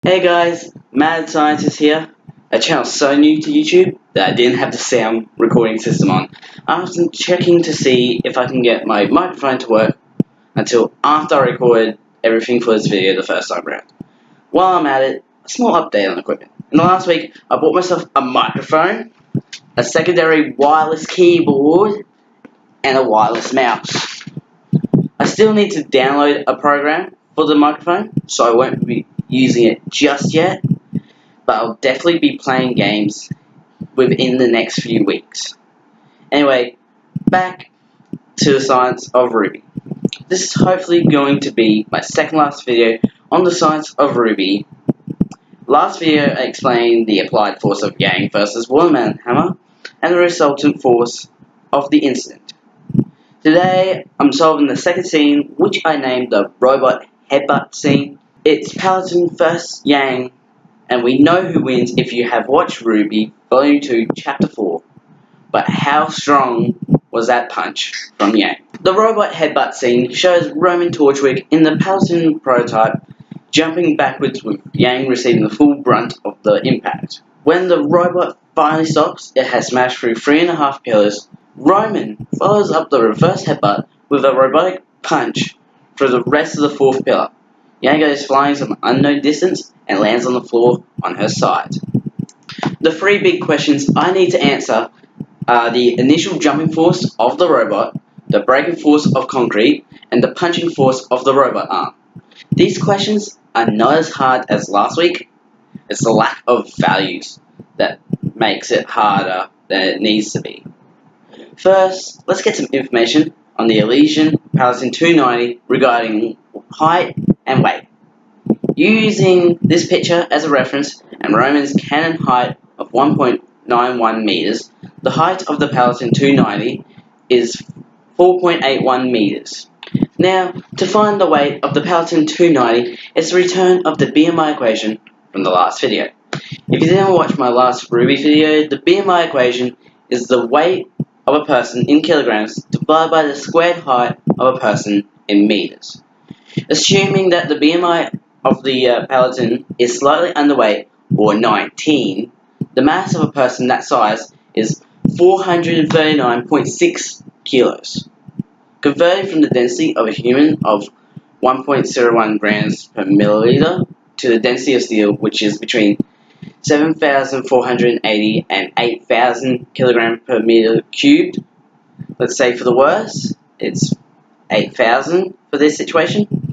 Hey guys, Mad Scientist here, a channel so new to YouTube that I didn't have the sound recording system on. After checking to see if I can get my microphone to work until after I recorded everything for this video the first time around. While I'm at it, a small update on equipment. In the last week, I bought myself a microphone, a secondary wireless keyboard, and a wireless mouse. I still need to download a program for the microphone, so I won't be using it just yet, but I'll definitely be playing games within the next few weeks. Anyway, back to the science of RWBY. This is hopefully going to be my second last video on the science of RWBY. Last video I explained the applied force of Yang versus Watermelon Hammer and the resultant force of the incident. Today I'm solving the second scene, which I named the robot headbutt scene. It's Paladin vs Yang, and we know who wins if you have watched RWBY Volume 2, Chapter 4. But how strong was that punch from Yang? The robot headbutt scene shows Roman Torchwick in the Paladin prototype jumping backwards with Yang receiving the full brunt of the impact. When the robot finally stops, it has smashed through 3.5 pillars. Roman follows up the reverse headbutt with a robotic punch through the rest of the 4th pillar. Yang goes flying some unknown distance and lands on the floor on her side. The 3 big questions I need to answer are the initial jumping force of the robot, the braking force of concrete, and the punching force of the robot arm. These questions are not as hard as last week. It's the lack of values that makes it harder than it needs to be. First, let's get some information on the Elysian Paladin 290 regarding height and weight. Using this picture as a reference and Roman's cannon height of 1.91 meters, the height of the Paladin 290 is 4.81 meters. Now, to find the weight of the Paladin 290, it's the return of the BMI equation from the last video. If you didn't watch my last RWBY video, the BMI equation is the weight of a person in kilograms divided by the squared height of a person in meters. Assuming that the BMI of the Paladin is slightly underweight, or 19, the mass of a person that size is 439.6 kilos. Converted from the density of a human of 1.01 grams per milliliter to the density of steel, which is between 7,480 and 8,000 kilograms per meter cubed. Let's say for the worst, it's 8,000 for this situation.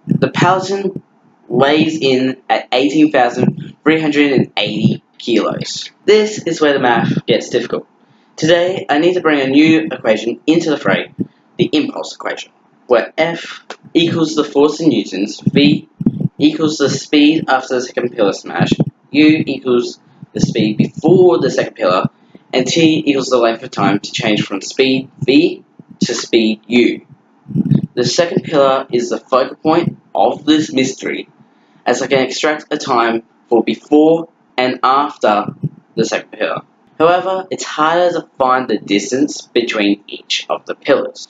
The Paladin weighs in at 18,380 kilos. This is where the math gets difficult. Today, I need to bring a new equation into the fray, the impulse equation, where F equals the force in newtons, V equals the speed after the second pillar smash, U equals the speed before the second pillar, and T equals the length of time to change from speed V to speed U. The second pillar is the focal point of this mystery, as I can extract a time for before and after the second pillar. However, it's harder to find the distance between each of the pillars.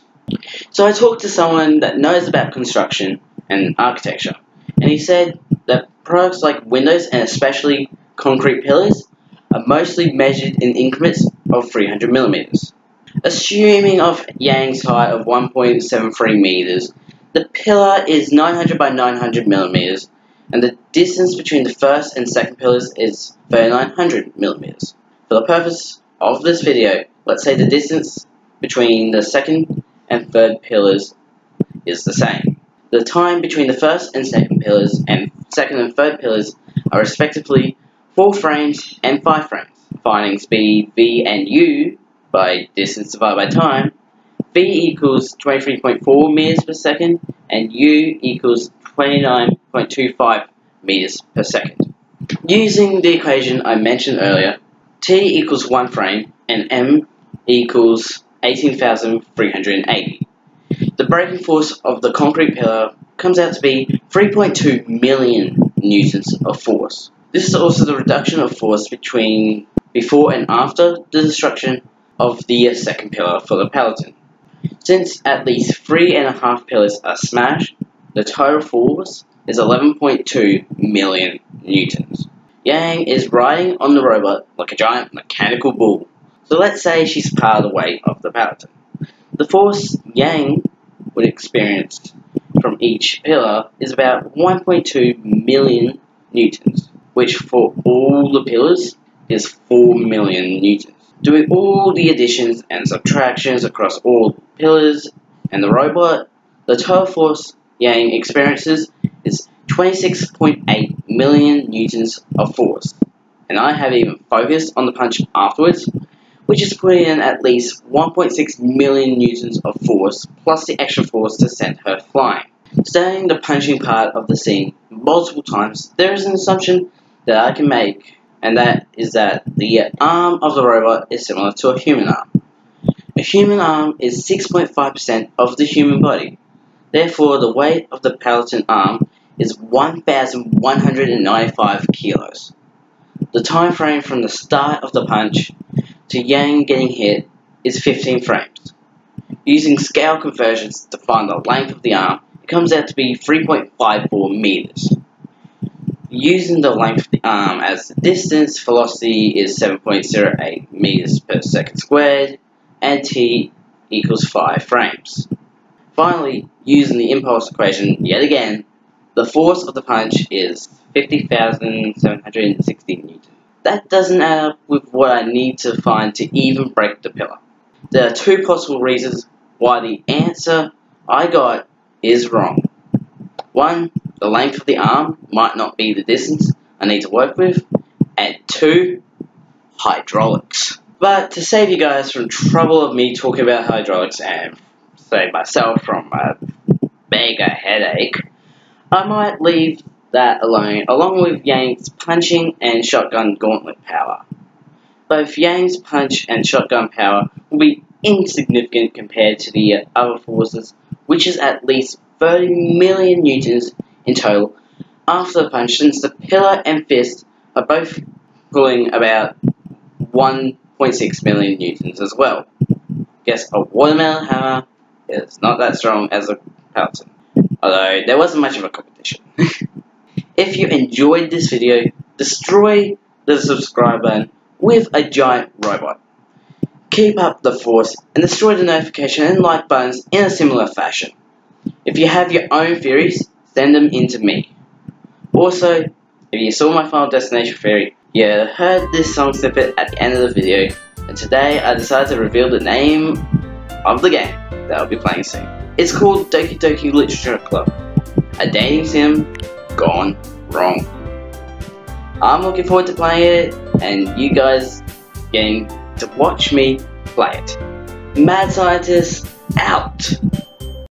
So I talked to someone that knows about construction and architecture, and he said that products like windows and especially concrete pillars are mostly measured in increments of 300 millimeters. Assuming of Yang's height of 1.73 meters, the pillar is 900 by 900 millimeters, and the distance between the first and second pillars is 3,900 millimeters. For the purpose of this video, let's say the distance between the second and third pillars is the same. The time between the first and second pillars and second and third pillars are respectively 4 frames and 5 frames. Finding speed V and U by distance divided by time, V equals 23.4 meters per second and U equals 29.25 meters per second. Using the equation I mentioned earlier, T equals 1 frame and M equals 18,380. The braking force of the concrete pillar comes out to be 3.2 million newtons of force. This is also the reduction of force between before and after the destruction of the second pillar for the Paladin. Since at least 3.5 pillars are smashed, the total force is 11.2 million newtons. Yang is riding on the robot like a giant mechanical bull. So let's say she's part of the weight of the peloton. The force Yang would experience from each pillar is about 1.2 million newtons, which for all the pillars is 4 million newtons. Doing all the additions and subtractions across all pillars and the robot, the total force Yang experiences is 26.8 million newtons of force. And I have even focused on the punch afterwards, which is putting in at least 1.6 million newtons of force plus the extra force to send her flying. Studying the punching part of the scene multiple times, there is an assumption that I can make, and that is that the arm of the robot is similar to a human arm. A human arm is 6.5% of the human body. Therefore, the weight of the peloton arm is 1,195 kilos. The time frame from the start of the punch to Yang getting hit is 15 frames. Using scale conversions to find the length of the arm, it comes out to be 3.54 meters. Using the length of the arm as the distance, velocity is 7.08 meters per second squared, and t equals 5 frames. Finally, using the impulse equation yet again, the force of the punch is 50,760 newtons. That doesn't add up with what I need to find to even break the pillar. There are two possible reasons why the answer I got is wrong. One, the length of the arm might not be the distance I need to work with, and two, hydraulics. But to save you guys from trouble of me talking about hydraulics and save myself from a mega headache, I might leave that alone, along with Yang's punching and shotgun gauntlet power. Both Yang's punch and shotgun power will be insignificant compared to the other forces, which is at least 30 million newtons in total after the punch, since the pillar and fist are both pulling about 1.6 million newtons as well. Guess a watermelon hammer is not that strong as a peloton, although there wasn't much of a competition. If you enjoyed this video, destroy the subscribe button with a giant robot. Keep up the force and destroy the notification and like buttons in a similar fashion. If you have your own theories, send them in to me. Also, if you saw my Final Destination theory, you heard this song snippet at the end of the video, and today I decided to reveal the name of the game that I'll be playing soon. It's called Doki Doki Literature Club, a dating sim gone wrong. I'm looking forward to playing it, and you guys getting to watch me play it. Mad Scientist out!